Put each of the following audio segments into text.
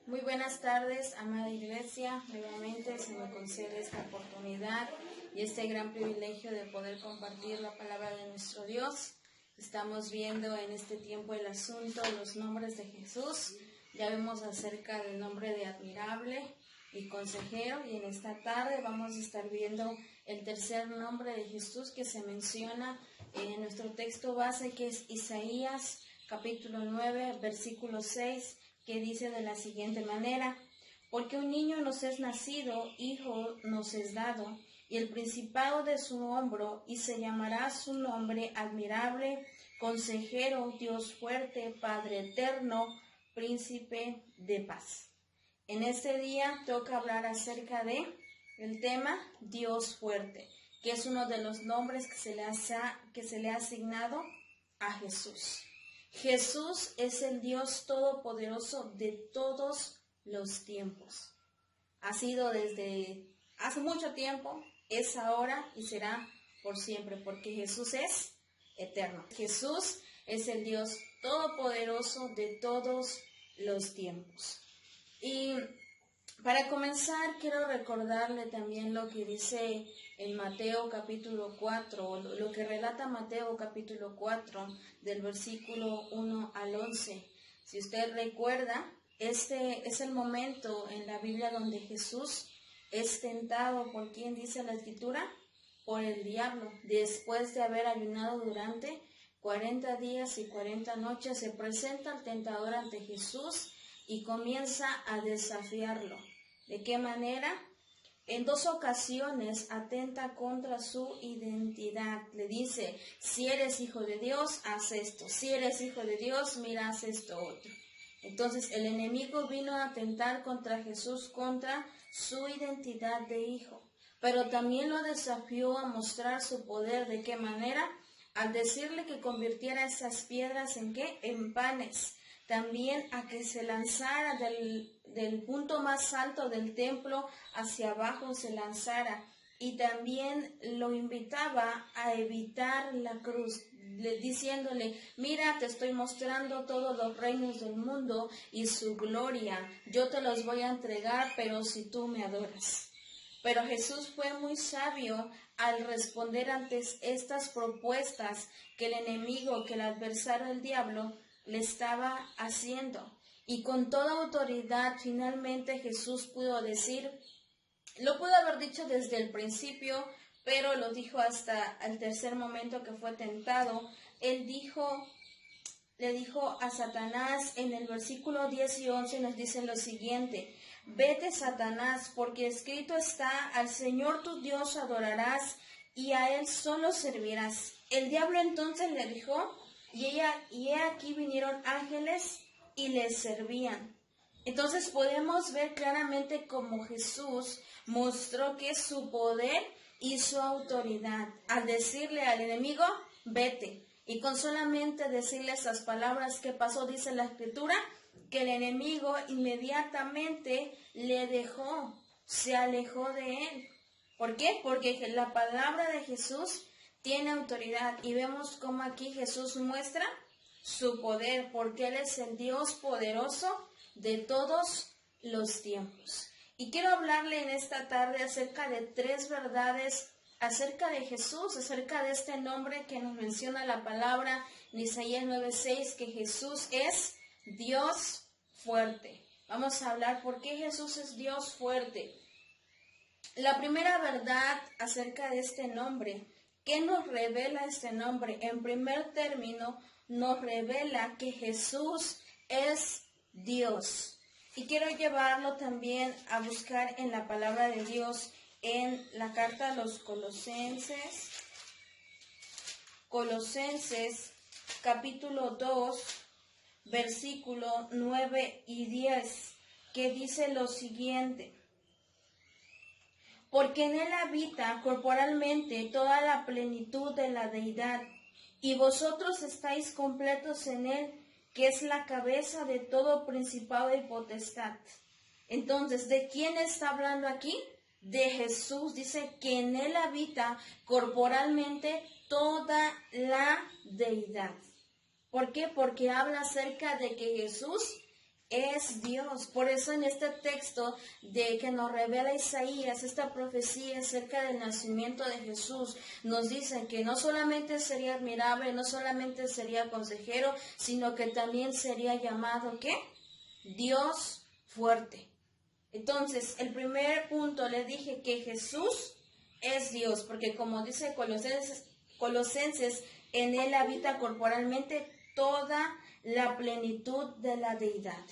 Muy buenas tardes, amada iglesia. Nuevamente se me concede esta oportunidad y este gran privilegio de poder compartir la palabra de nuestro Dios. Estamos viendo en este tiempo el asunto, los nombres de Jesús. Ya vemos acerca del nombre de admirable y consejero, y en esta tarde vamos a estar viendo el tercer nombre de Jesús que se menciona en nuestro texto base, que es Isaías capítulo 9, versículo 6, que dice de la siguiente manera: porque un niño nos es nacido, hijo nos es dado, y el principado de su hombro, y se llamará su nombre admirable, consejero, Dios fuerte, Padre eterno, príncipe de paz. En este día toca hablar acerca de el tema Dios fuerte, que es uno de los nombres que se le ha asignado a Jesús. Jesús es el Dios todopoderoso de todos los tiempos. Ha sido desde hace mucho tiempo, es ahora y será por siempre, porque Jesús es eterno. Jesús es el Dios todopoderoso de todos los tiempos. Y para comenzar, quiero recordarle también lo que dice en Mateo capítulo 4, lo que relata Mateo capítulo 4, del versículo 1 al 11. Si usted recuerda, este es el momento en la Biblia donde Jesús es tentado por ¿quién dice la Escritura? Por el diablo. Después de haber ayunado durante 40 días y 40 noches, se presenta el tentador ante Jesús y comienza a desafiarlo. ¿De qué manera? En dos ocasiones atenta contra su identidad. Le dice: si eres hijo de Dios, haz esto. Si eres hijo de Dios, mira, haz esto otro. Entonces el enemigo vino a atentar contra Jesús, contra su identidad de hijo. Pero también lo desafió a mostrar su poder. ¿De qué manera? Al decirle que convirtiera esas piedras ¿en qué? En panes. También a que se lanzara del punto más alto del templo hacia abajo, se lanzara. Y también lo invitaba a evitar la cruz, diciéndole: mira, te estoy mostrando todos los reinos del mundo y su gloria. Yo te los voy a entregar, pero si tú me adoras. Pero Jesús fue muy sabio al responder ante estas propuestas que el enemigo, que el adversario del diablo, le estaba haciendo. Y con toda autoridad finalmente Jesús pudo decir, lo pudo haber dicho desde el principio, pero lo dijo hasta el tercer momento que fue tentado. Él le dijo a Satanás en el versículo 10 y 11, nos dice lo siguiente: vete, Satanás, porque escrito está: al Señor tu Dios adorarás y a Él solo servirás. El diablo entonces le dijo, y he aquí vinieron ángeles y les servían. Entonces podemos ver claramente cómo Jesús mostró que su poder y su autoridad al decirle al enemigo: vete. Y con solamente decirle esas palabras, ¿qué pasó? Dice la Escritura que el enemigo inmediatamente le dejó, se alejó de él. ¿Por qué? Porque la palabra de Jesús tiene autoridad, y vemos cómo aquí Jesús muestra su poder, porque Él es el Dios poderoso de todos los tiempos. Y quiero hablarle en esta tarde acerca de tres verdades acerca de Jesús, acerca de este nombre que nos menciona la palabra en Isaías 9:6, que Jesús es Dios fuerte. Vamos a hablar por qué Jesús es Dios fuerte. La primera verdad acerca de este nombre, ¿qué nos revela este nombre? En primer término, nos revela que Jesús es Dios. Y quiero llevarlo también a buscar en la palabra de Dios en la carta a los Colosenses capítulo 2, versículo 9 y 10, que dice lo siguiente: porque en Él habita corporalmente toda la plenitud de la deidad, y vosotros estáis completos en Él, que es la cabeza de todo principado y potestad. Entonces, ¿de quién está hablando aquí? De Jesús. Dice que en Él habita corporalmente toda la deidad. ¿Por qué? Porque habla acerca de que Jesús es Dios. Por eso en este texto de que nos revela Isaías, esta profecía acerca del nacimiento de Jesús, nos dice que no solamente sería admirable, no solamente sería consejero, sino que también sería llamado, ¿qué? Dios fuerte. Entonces, el primer punto le dije que Jesús es Dios, porque como dice Colosenses, en él habita corporalmente toda la plenitud de la deidad.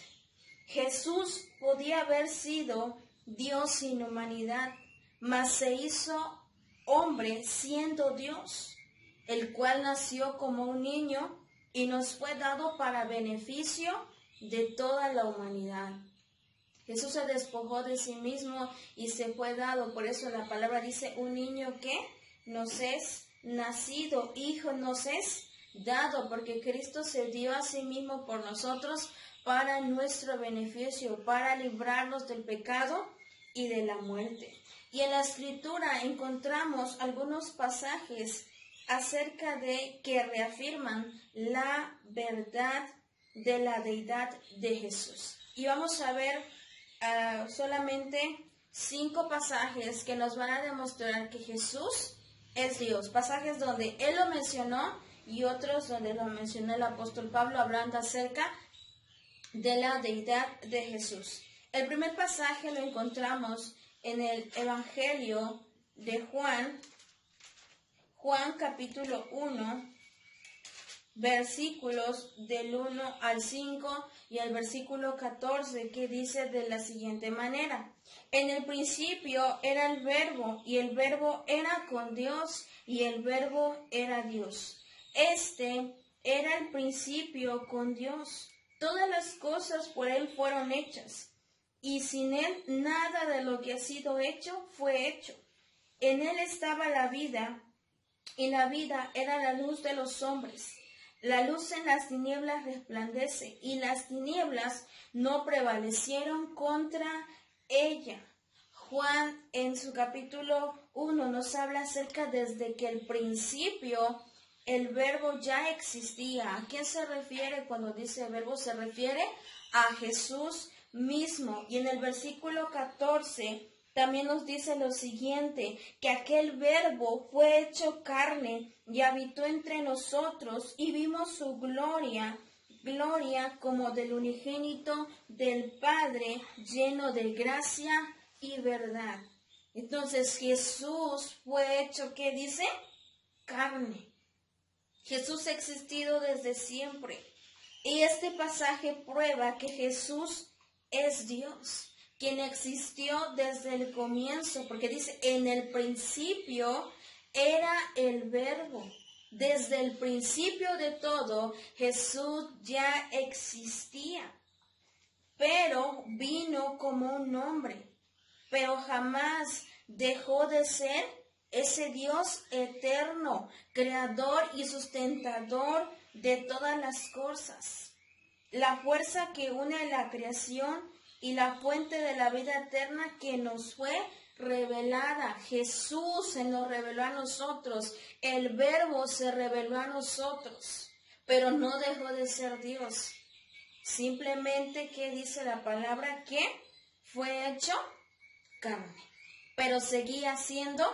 Jesús podía haber sido Dios sin humanidad, mas se hizo hombre siendo Dios, el cual nació como un niño y nos fue dado para beneficio de toda la humanidad. Jesús se despojó de sí mismo y se fue dado. Por eso la palabra dice, un niño que nos es nacido, hijo nos es dado, porque Cristo se dio a sí mismo por nosotros para nuestro beneficio, para librarnos del pecado y de la muerte. Y en la Escritura encontramos algunos pasajes acerca de que reafirman la verdad de la deidad de Jesús. Y vamos a ver solamente 5 pasajes que nos van a demostrar que Jesús es Dios. Pasajes donde Él lo mencionó y otros donde lo mencionó el apóstol Pablo hablando acerca de la deidad de Jesús. El primer pasaje lo encontramos en el Evangelio de Juan capítulo 1, versículos del 1 al 5 y el versículo 14, que dice de la siguiente manera: en el principio era el Verbo, y el Verbo era con Dios, y el Verbo era Dios. Este era el principio con Dios. Todas las cosas por Él fueron hechas, y sin Él nada de lo que ha sido hecho fue hecho. En Él estaba la vida, y la vida era la luz de los hombres. La luz en las tinieblas resplandece, y las tinieblas no prevalecieron contra ella. Juan en su capítulo 1 nos habla acerca desde que el principio el verbo ya existía. ¿A quién se refiere cuando dice verbo? Se refiere a Jesús mismo. Y en el versículo 14 también nos dice lo siguiente, que aquel verbo fue hecho carne y habitó entre nosotros y vimos su gloria como del unigénito del Padre, lleno de gracia y verdad. Entonces Jesús fue hecho, ¿qué dice? Carne. Jesús ha existido desde siempre. Y este pasaje prueba que Jesús es Dios, quien existió desde el comienzo, porque dice, en el principio era el Verbo. Desde el principio de todo, Jesús ya existía, pero vino como un hombre, pero jamás dejó de ser ese Dios eterno, creador y sustentador de todas las cosas. La fuerza que une la creación y la fuente de la vida eterna que nos fue revelada. Jesús se nos reveló a nosotros. El Verbo se reveló a nosotros, pero no dejó de ser Dios. Simplemente, ¿qué dice la palabra? Que fue hecho carne, pero seguía siendo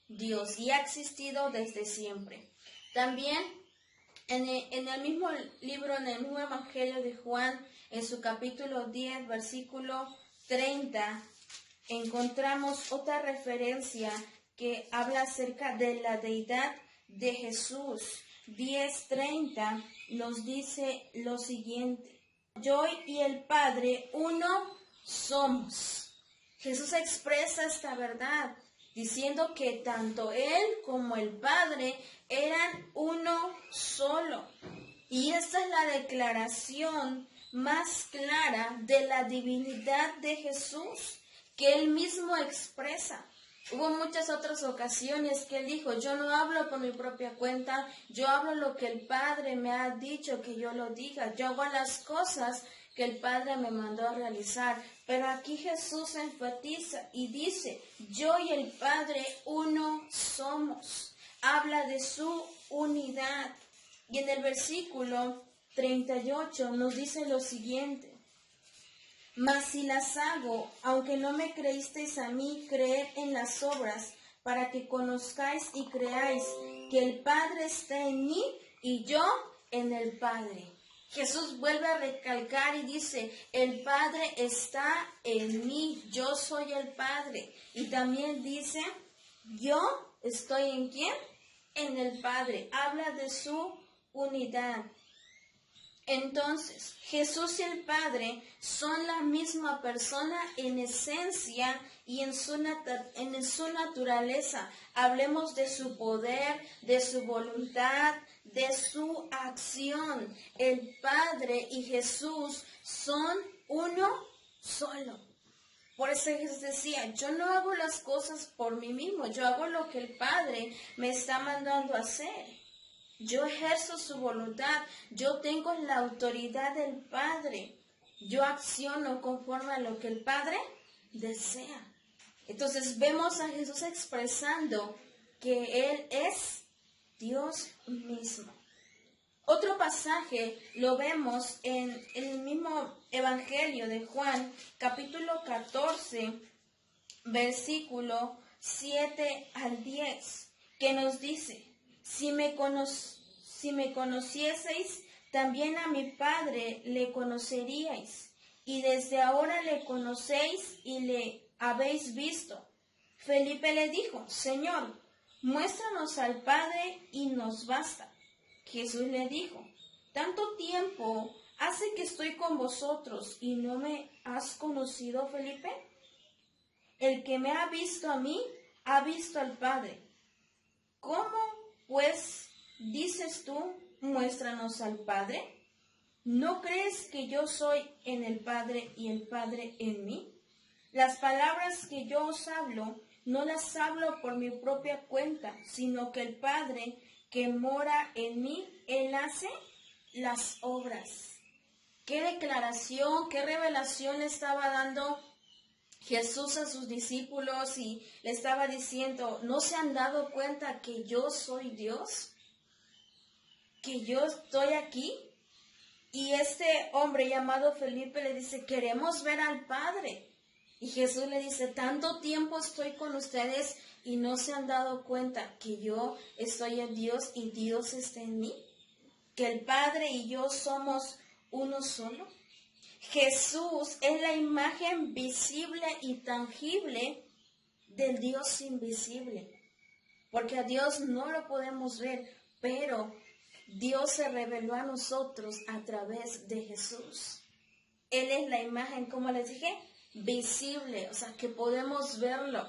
Dios y ha existido desde siempre. También en el mismo libro, en el mismo Evangelio de Juan, en su capítulo 10, versículo 30, encontramos otra referencia que habla acerca de la deidad de Jesús. 10:30 nos dice lo siguiente: yo y el Padre uno somos. Jesús expresa esta verdad, diciendo que tanto Él como el Padre eran uno solo. Y esta es la declaración más clara de la divinidad de Jesús, que Él mismo expresa. Hubo muchas otras ocasiones que Él dijo, yo no hablo por mi propia cuenta, yo hablo lo que el Padre me ha dicho que yo lo diga, yo hago las cosas que el Padre me mandó a realizar. Pero aquí Jesús enfatiza y dice, yo y el Padre uno somos. Habla de su unidad. Y en el versículo 38 nos dice lo siguiente: Mas si las hago, aunque no me creísteis a mí, creed en las obras, para que conozcáis y creáis que el Padre está en mí y yo en el Padre. Jesús vuelve a recalcar y dice, el Padre está en mí, yo soy el Padre. Y también dice, yo estoy ¿en quién? En el Padre. Habla de su unidad. Entonces, Jesús y el Padre son la misma persona en esencia y en su naturaleza. Hablemos de su poder, de su voluntad, de su acción. El Padre y Jesús son uno solo. Por eso Jesús decía, yo no hago las cosas por mí mismo, yo hago lo que el Padre me está mandando a hacer. Yo ejerzo su voluntad, yo tengo la autoridad del Padre, yo acciono conforme a lo que el Padre desea. Entonces vemos a Jesús expresando que Él es Dios mismo. Otro pasaje lo vemos en el mismo Evangelio de Juan, capítulo 14, versículo 7 al 10, que nos dice, si me conocieseis, también a mi Padre le conoceríais, y desde ahora le conocéis y le habéis visto. Felipe le dijo, Señor, muéstranos al Padre y nos basta. Jesús le dijo, ¿tanto tiempo hace que estoy con vosotros y no me has conocido, Felipe? El que me ha visto a mí, ha visto al Padre. ¿Cómo, pues, dices tú, muéstranos al Padre? ¿No crees que yo soy en el Padre y el Padre en mí? Las palabras que yo os hablo, no las hablo por mi propia cuenta, sino que el Padre que mora en mí, Él hace las obras. ¿Qué declaración, qué revelación le estaba dando Jesús a sus discípulos y le estaba diciendo, ¿no se han dado cuenta que yo soy Dios? ¿Que yo estoy aquí? Y este hombre llamado Felipe le dice, queremos ver al Padre. Y Jesús le dice, tanto tiempo estoy con ustedes y no se han dado cuenta que yo estoy en Dios y Dios está en mí. Que el Padre y yo somos uno solo. Jesús es la imagen visible y tangible del Dios invisible. Porque a Dios no lo podemos ver, pero Dios se reveló a nosotros a través de Jesús. Él es la imagen, como les dije, visible, o sea, que podemos verlo.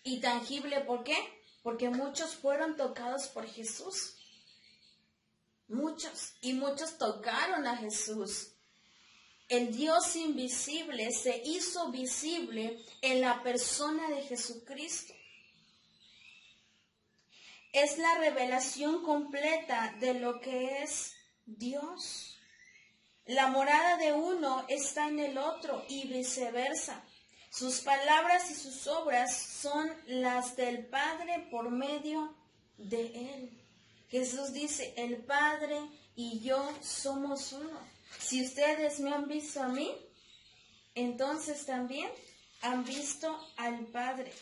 Y tangible, ¿por qué? Porque muchos fueron tocados por Jesús. Muchos. Y muchos tocaron a Jesús. El Dios invisible se hizo visible en la persona de Jesucristo. Es la revelación completa de lo que es Dios. La morada de uno está en el otro y viceversa. Sus palabras y sus obras son las del Padre por medio de Él. Jesús dice, el Padre y yo somos uno. Si ustedes me han visto a mí, entonces también han visto al Padre.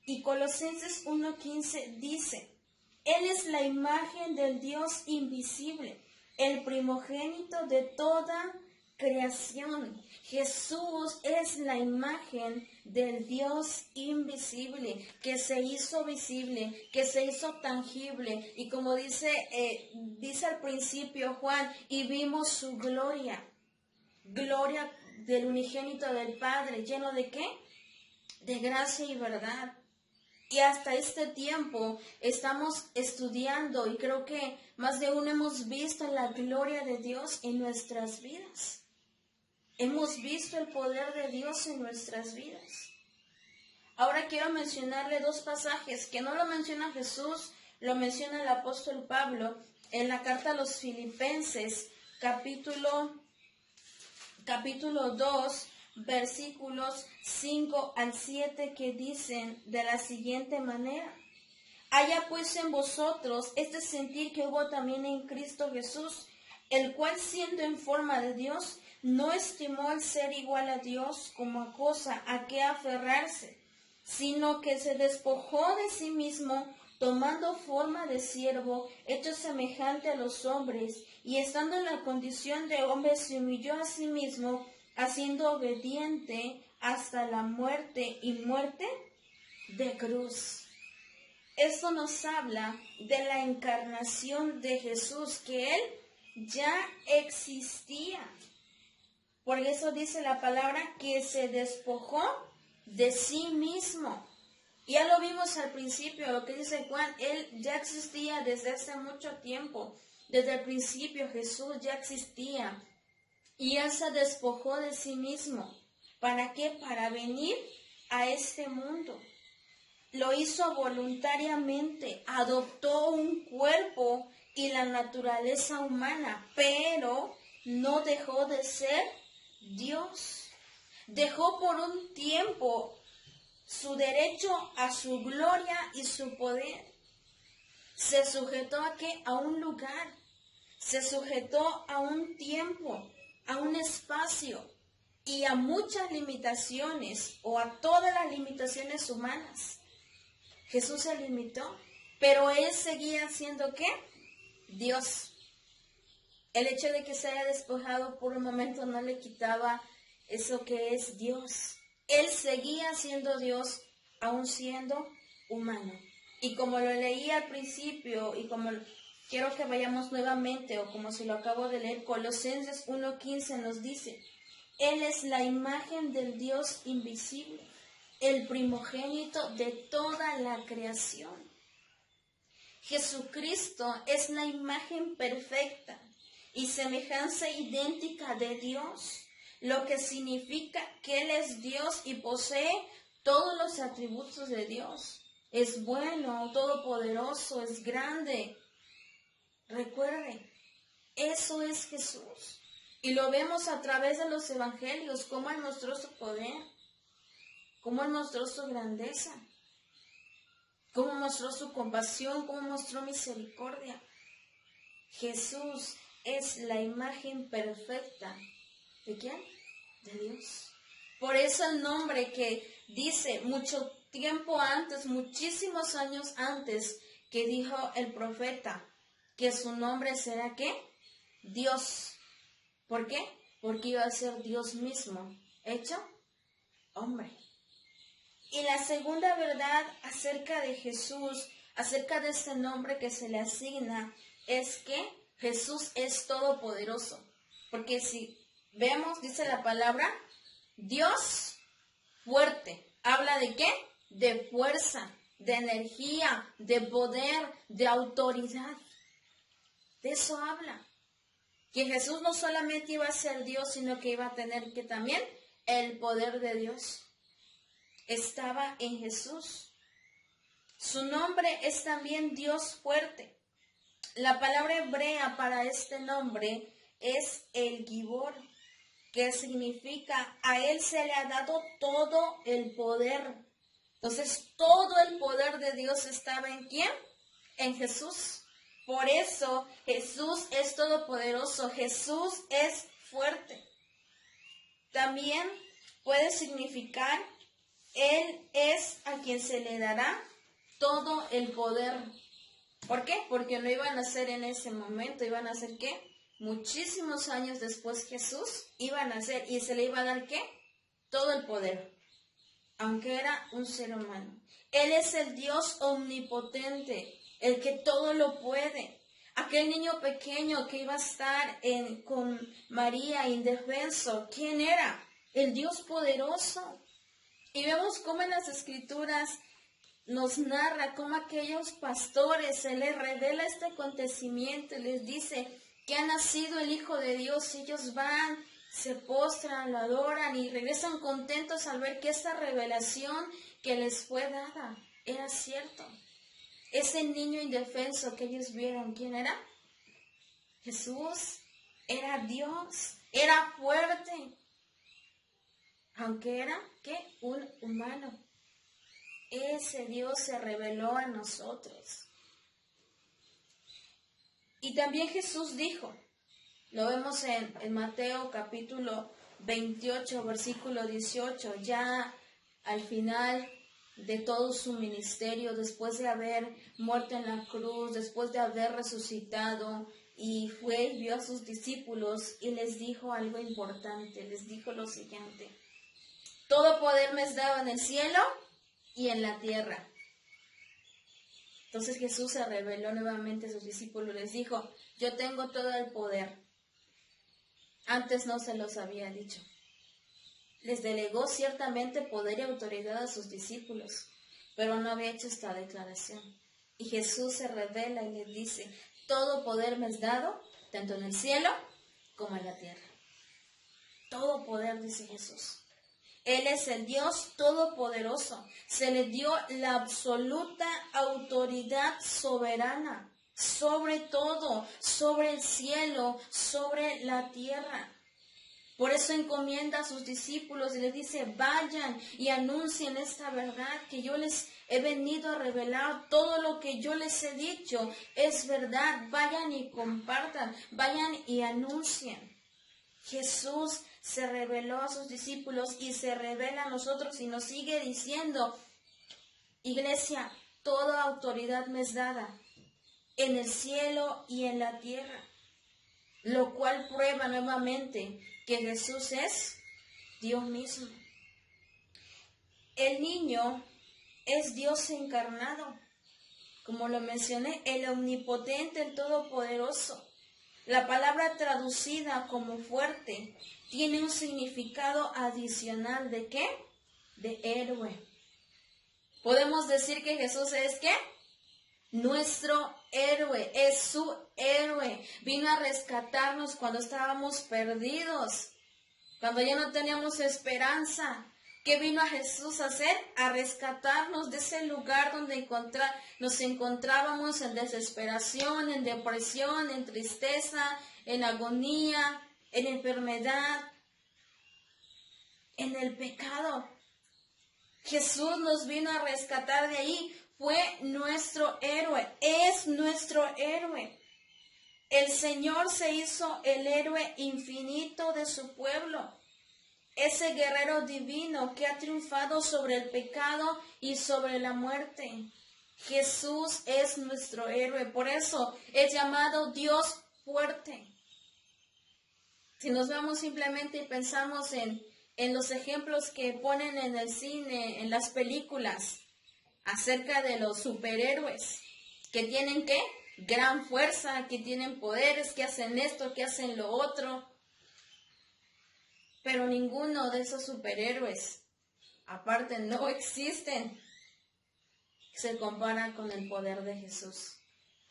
Y Colosenses 1:15 dice, Él es la imagen del Dios invisible, el primogénito de toda creación. Jesús es la imagen del Dios invisible, que se hizo visible, que se hizo tangible. Y como dice al principio Juan, y vimos su gloria, gloria del unigénito del Padre, ¿lleno de qué? De gracia y verdad. Y hasta este tiempo estamos estudiando y creo que más de uno hemos visto la gloria de Dios en nuestras vidas. Hemos visto el poder de Dios en nuestras vidas. Ahora quiero mencionarle dos pasajes que no lo menciona Jesús, lo menciona el apóstol Pablo en la carta a los Filipenses, capítulo 2, versículos 5 al 7, que dicen de la siguiente manera: haya pues en vosotros este sentir que hubo también en Cristo Jesús, el cual siendo en forma de Dios, no estimó el ser igual a Dios como a cosa a que aferrarse, sino que se despojó de sí mismo, tomando forma de siervo, hecho semejante a los hombres, y estando en la condición de hombre se humilló a sí mismo, haciendo obediente hasta la muerte y muerte de cruz. Esto nos habla de la encarnación de Jesús, que Él ya existía. Por eso dice la palabra que se despojó de sí mismo. Ya lo vimos al principio, lo que dice Juan, Él ya existía desde hace mucho tiempo. Desde el principio Jesús ya existía. Y Él se despojó de sí mismo. ¿Para qué? Para venir a este mundo. Lo hizo voluntariamente, adoptó un cuerpo y la naturaleza humana, pero no dejó de ser Dios. Dejó por un tiempo su derecho a su gloria y su poder. Se sujetó ¿a qué? A un lugar. Se sujetó a un tiempo, a un espacio y a muchas limitaciones o a todas las limitaciones humanas. Jesús se limitó, pero Él seguía siendo ¿qué? Dios. El hecho de que se haya despojado por un momento no le quitaba eso que es Dios. Él seguía siendo Dios, aún siendo humano. Y como lo leí al principio, y como quiero que vayamos nuevamente, o como si lo acabo de leer, Colosenses 1:15 nos dice, Él es la imagen del Dios invisible, el primogénito de toda la creación. Jesucristo es la imagen perfecta y semejanza idéntica de Dios, lo que significa que Él es Dios y posee todos los atributos de Dios. Es bueno, todopoderoso, es grande. Recuerde, eso es Jesús. Y lo vemos a través de los evangelios, cómo Él mostró su poder, cómo Él mostró su grandeza, cómo mostró su compasión, cómo mostró misericordia. Jesús es la imagen perfecta. ¿De quién? De Dios. Por eso el nombre que dice mucho tiempo antes, muchísimos años antes, que dijo el profeta, que su nombre será ¿qué? Dios. ¿Por qué? Porque iba a ser Dios mismo, hecho hombre. Y la segunda verdad acerca de Jesús, acerca de este nombre que se le asigna, es que Jesús es todopoderoso. Porque si vemos, dice la palabra, Dios fuerte. ¿Habla de qué? De fuerza, de energía, de poder, de autoridad. De eso habla. Que Jesús no solamente iba a ser Dios, sino que iba a tener que también el poder de Dios. Estaba en Jesús. Su nombre es también Dios fuerte. La palabra hebrea para este nombre es el Gibor, que significa a Él se le ha dado todo el poder. Entonces, todo el poder de Dios estaba ¿en quién? En Jesús. Por eso Jesús es todopoderoso, Jesús es fuerte. También puede significar Él es a quien se le dará todo el poder. ¿Por qué? Porque no iban a ser en ese momento, iban a ser ¿qué? Muchísimos años después Jesús iban a ser y se le iba a dar ¿qué? Todo el poder, aunque era un ser humano. Él es el Dios omnipotente, el que todo lo puede. Aquel niño pequeño que iba a estar con María indefenso, ¿quién era? El Dios poderoso. Y vemos cómo en las Escrituras nos narra cómo aquellos pastores se les revela este acontecimiento y les dice que ha nacido el Hijo de Dios. Ellos van, se postran, lo adoran y regresan contentos al ver que esta revelación que les fue dada era cierto. Ese niño indefenso que ellos vieron, ¿quién era? Jesús. Era Dios, era fuerte, aunque era ¿qué? Un humano. Ese Dios se reveló a nosotros. Y también Jesús dijo Lo vemos en Mateo capítulo 28, versículo 18, ya al final de todo su ministerio, después de haber muerto en la cruz, después de haber resucitado, y fue y vio a sus discípulos y les dijo algo importante, les dijo lo siguiente: todo poder me es dado en el cielo y en la tierra. Entonces Jesús se reveló nuevamente a sus discípulos, les dijo: yo tengo todo el poder. Antes no se los había dicho. Les delegó ciertamente poder y autoridad a sus discípulos, pero no había hecho esta declaración. Y Jesús se revela y les dice: todo poder me es dado, tanto en el cielo como en la tierra. Todo poder, dice Jesús. Él es el Dios todopoderoso. Se le dio la absoluta autoridad soberana sobre todo, sobre el cielo, sobre la tierra. Por eso encomienda a sus discípulos y les dice: vayan y anuncien esta verdad que yo les he venido a revelar. Todo lo que yo les he dicho es verdad. Vayan y compartan, vayan y anuncien. Jesús se reveló a sus discípulos y se revela a nosotros y nos sigue diciendo: iglesia, toda autoridad me es dada en el cielo y en la tierra. Lo cual prueba nuevamente que Jesús es Dios mismo. El niño es Dios encarnado, como lo mencioné, el omnipotente, el todopoderoso. La palabra traducida como fuerte tiene un significado adicional ¿de qué? De héroe. Podemos decir que Jesús es ¿qué? Nuestro héroe, es su héroe. Vino a rescatarnos cuando estábamos perdidos, cuando ya no teníamos esperanza. ¿Qué vino a Jesús a hacer? A rescatarnos de ese lugar donde nos encontrábamos en desesperación, en depresión, en tristeza, en agonía, en enfermedad, en el pecado. Jesús nos vino a rescatar de ahí. Fue nuestro héroe, es nuestro héroe. El Señor se hizo el héroe infinito de su pueblo. Ese guerrero divino que ha triunfado sobre el pecado y sobre la muerte. Jesús es nuestro héroe, por eso es llamado Dios fuerte. Si nos vamos simplemente y pensamos en los ejemplos que ponen en el cine, en las películas, acerca de los superhéroes, que tienen ¿qué? Gran fuerza, que tienen poderes, que hacen esto, que hacen lo otro. Pero ninguno de esos superhéroes, aparte, no existen. Se compara con el poder de Jesús,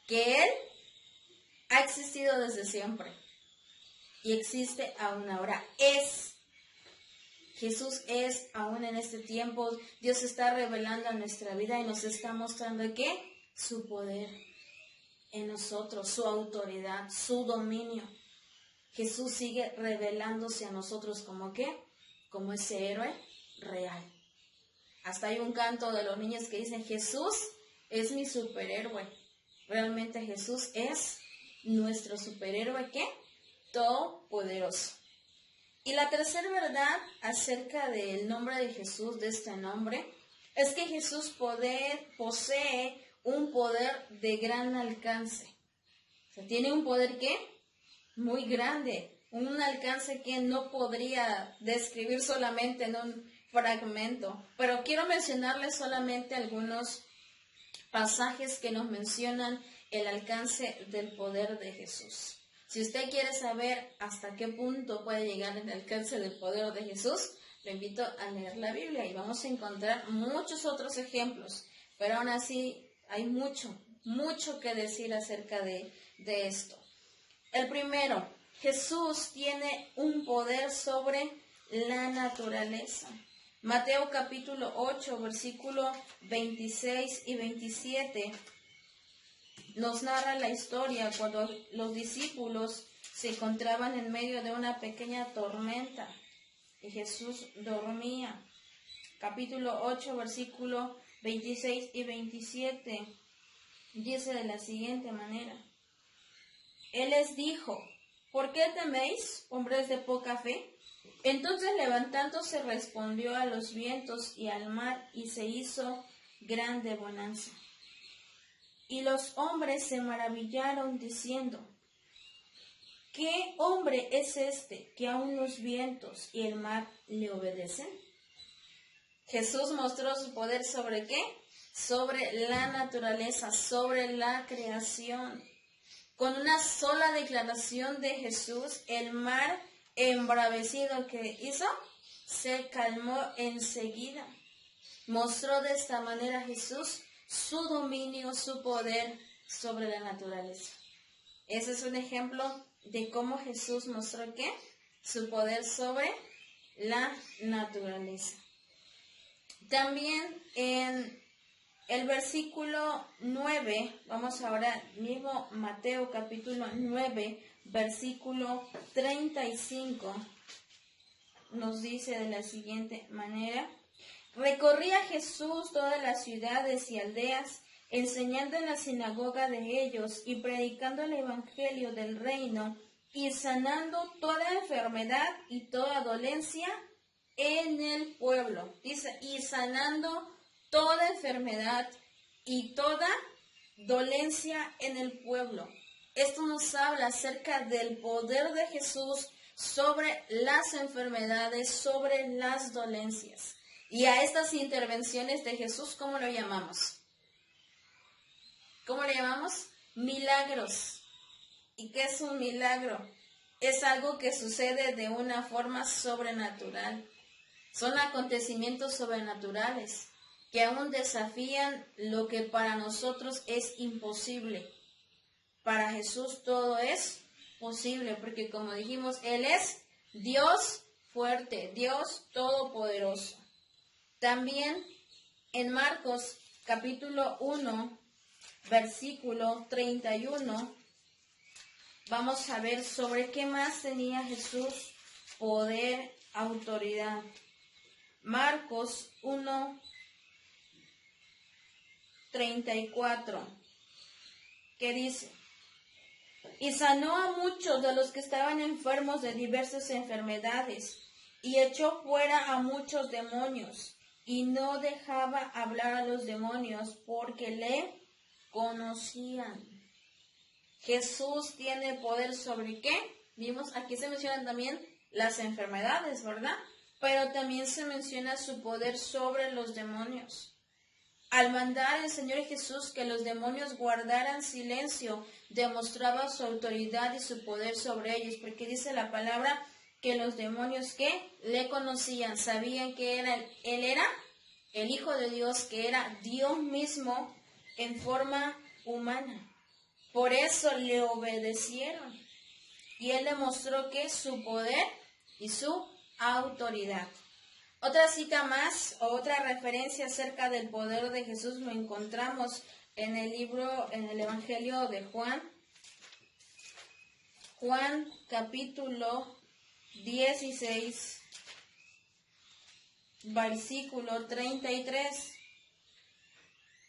que Él ha existido desde siempre y existe aún ahora. Jesús es aún en este tiempo. Dios está revelando a nuestra vida y nos está mostrando ¿qué? Su poder en nosotros, su autoridad, su dominio. Jesús sigue revelándose a nosotros como ¿qué? Como ese héroe real. Hasta hay un canto de los niños que dicen: Jesús es mi superhéroe. Realmente Jesús es nuestro superhéroe ¿qué? Todopoderoso. Y la tercera verdad acerca del nombre de Jesús, de este nombre, es que Jesús posee un poder de gran alcance. O sea, tiene un poder ¿qué? Muy grande, un alcance que no podría describir solamente en un fragmento. Pero quiero mencionarles solamente algunos pasajes que nos mencionan el alcance del poder de Jesús. Si usted quiere saber hasta qué punto puede llegar el alcance del poder de Jesús, lo invito a leer la Biblia y vamos a encontrar muchos otros ejemplos. Pero aún así hay mucho que decir acerca de esto. El primero, Jesús tiene un poder sobre la naturaleza. Mateo capítulo 8, versículo 26 y 27 nos narra la historia cuando los discípulos se encontraban en medio de una pequeña tormenta y Jesús dormía. Capítulo 8, versículo 26 y 27 dice de la siguiente manera: Él les dijo: ¿por qué teméis, hombres de poca fe? Entonces levantándose respondió a los vientos y al mar, y se hizo grande bonanza. Y los hombres se maravillaron diciendo, ¿qué hombre es este que aun los vientos y el mar le obedecen? Jesús mostró su poder ¿sobre qué? Sobre la naturaleza, sobre la creación. Con una sola declaración de Jesús, el mar embravecido que hizo, se calmó enseguida. Mostró de esta manera Jesús su dominio, su poder sobre la naturaleza. Ese es un ejemplo de cómo Jesús mostró ¿qué? Su poder sobre la naturaleza. También en el versículo 9, vamos ahora mismo Mateo capítulo 9, versículo 35, nos dice de la siguiente manera: recorría Jesús todas las ciudades y aldeas, enseñando en la sinagoga de ellos y predicando el evangelio del reino y sanando toda enfermedad y toda dolencia en el pueblo. Dice, y sanando toda enfermedad y toda dolencia en el pueblo. Esto nos habla acerca del poder de Jesús sobre las enfermedades, sobre las dolencias. Y a estas intervenciones de Jesús, ¿cómo lo llamamos? ¿Cómo le llamamos? Milagros. ¿Y qué es un milagro? Es algo que sucede de una forma sobrenatural. Son acontecimientos sobrenaturales que aún desafían lo que para nosotros es imposible. Para Jesús todo es posible, porque como dijimos, Él es Dios fuerte, Dios todopoderoso. También en Marcos capítulo 1, versículo 31, vamos a ver sobre qué más tenía Jesús poder, autoridad. Marcos 1, 34, que dice, y sanó a muchos de los que estaban enfermos de diversas enfermedades, y echó fuera a muchos demonios, y no dejaba hablar a los demonios, porque le conocían. Jesús tiene poder ¿sobre qué? Vimos, aquí se mencionan también las enfermedades, ¿verdad? Pero también se menciona su poder sobre los demonios. Al mandar el Señor Jesús que los demonios guardaran silencio, demostraba su autoridad y su poder sobre ellos, porque dice la palabra que los demonios que le conocían, sabían que Él era el Hijo de Dios, que era Dios mismo en forma humana. Por eso le obedecieron. Y Él demostró que su poder y su autoridad. Otra cita más, o otra referencia acerca del poder de Jesús lo encontramos en el Evangelio de Juan. Juan capítulo 16, versículo 33.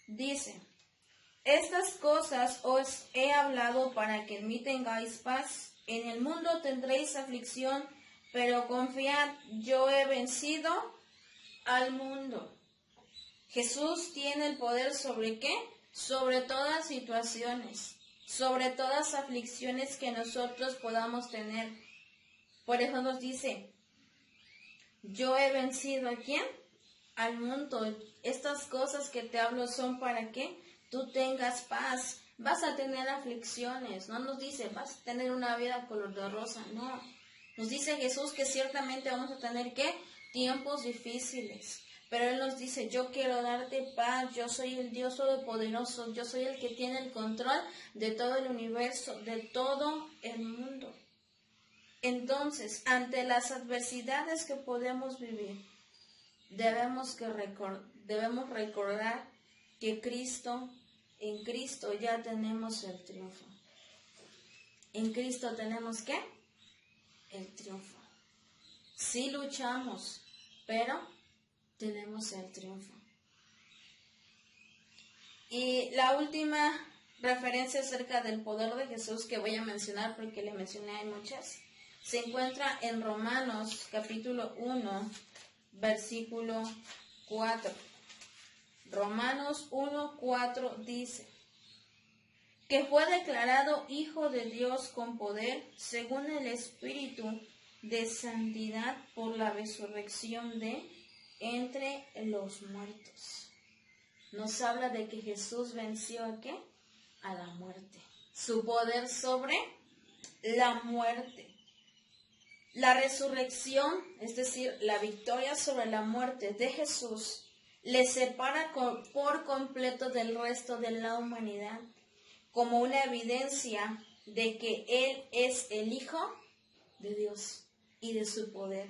Dice, estas cosas os he hablado para que en mí tengáis paz. En el mundo tendréis aflicción, pero confiad, yo he vencido al mundo. Jesús tiene el poder ¿sobre qué? Sobre todas situaciones, sobre todas aflicciones que nosotros podamos tener. Por eso nos dice, yo he vencido ¿a quién? Al mundo. Estas cosas que te hablo son para que tú tengas paz. Vas a tener aflicciones. No nos dice, vas a tener una vida color de rosa. No. Nos dice Jesús que ciertamente vamos a tener ¿qué? Tiempos difíciles. Pero Él nos dice, yo quiero darte paz, yo soy el Dios todopoderoso, yo soy el que tiene el control de todo el universo, de todo el mundo. Entonces, ante las adversidades que podemos vivir, debemos recordar que en Cristo ya tenemos el triunfo. En Cristo tenemos ¿qué? El triunfo. Sí luchamos, pero tenemos el triunfo. Y la última referencia acerca del poder de Jesús que voy a mencionar porque le mencioné hay muchas. Se encuentra en Romanos capítulo 1, versículo 4. Romanos 1:4 dice que fue declarado Hijo de Dios con poder según el Espíritu de santidad por la resurrección de entre los muertos. Nos habla de que Jesús venció ¿a qué? A la muerte. Su poder sobre la muerte. La resurrección, es decir, la victoria sobre la muerte de Jesús, le separa por completo del resto de la humanidad, como una evidencia de que Él es el Hijo de Dios y de su poder.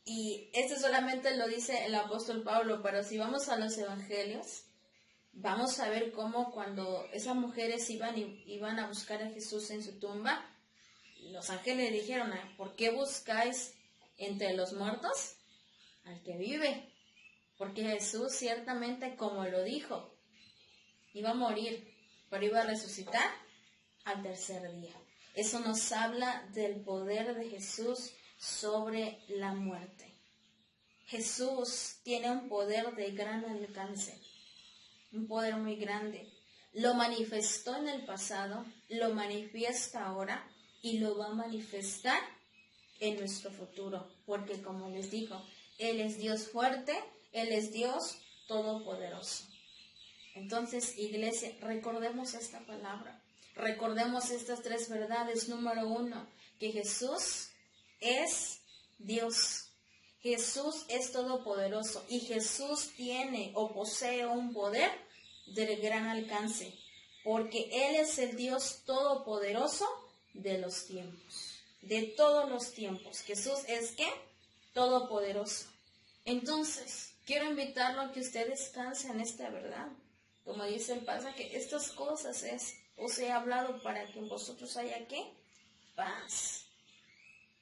Y esto solamente lo dice el apóstol Pablo, pero si vamos a los evangelios, vamos a ver cómo cuando esas mujeres iban a buscar a Jesús en su tumba, los ángeles le dijeron, ¿por qué buscáis entre los muertos al que vive? Porque Jesús ciertamente, como lo dijo, iba a morir, pero iba a resucitar al tercer día. Eso nos habla del poder de Jesús sobre la muerte. Jesús tiene un poder de gran alcance, un poder muy grande. Lo manifestó en el pasado, lo manifiesta ahora y lo va a manifestar en nuestro futuro, porque como les digo, Él es Dios fuerte, Él es Dios todopoderoso. Entonces, iglesia, recordemos esta palabra, recordemos estas tres verdades. Número 1, que Jesús es Dios, Jesús es todopoderoso y Jesús tiene o posee un poder de gran alcance, porque Él es el Dios todopoderoso de los tiempos, de todos los tiempos. Jesús es ¿qué? Todopoderoso. Entonces, quiero invitarlo a que usted descanse en esta verdad. Como dice el pasaje, estas cosas os he hablado para que en vosotros haya ¿qué? Paz.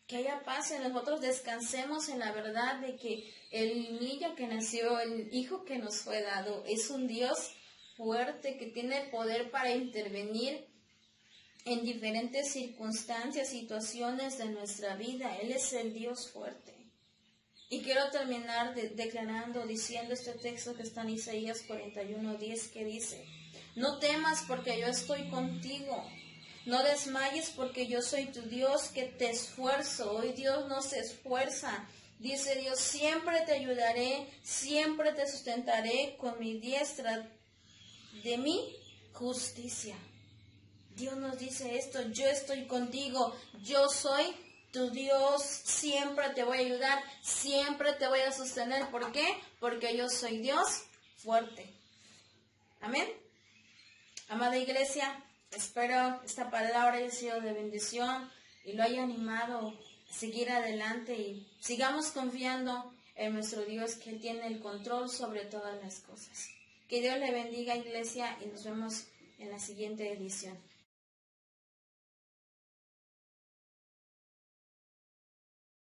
Que haya paz en nosotros, descansemos en la verdad de que el niño que nació, el hijo que nos fue dado, es un Dios fuerte que tiene poder para intervenir en diferentes circunstancias, situaciones de nuestra vida. Él es el Dios fuerte. Y quiero terminar diciendo este texto que está en Isaías 41:10, que dice: no temas porque yo estoy contigo, no desmayes porque yo soy tu Dios que te esfuerzo. Hoy Dios nos esfuerza. Dice Dios, siempre te ayudaré, siempre te sustentaré con mi diestra de mi justicia. Dios nos dice esto: yo estoy contigo, yo soy tu Dios, siempre te voy a ayudar, siempre te voy a sostener. ¿Por qué? Porque yo soy Dios fuerte. Amén. Amada iglesia, espero esta palabra haya sido de bendición y lo haya animado a seguir adelante y sigamos confiando en nuestro Dios, que tiene el control sobre todas las cosas. Que Dios le bendiga, iglesia, y nos vemos en la siguiente edición.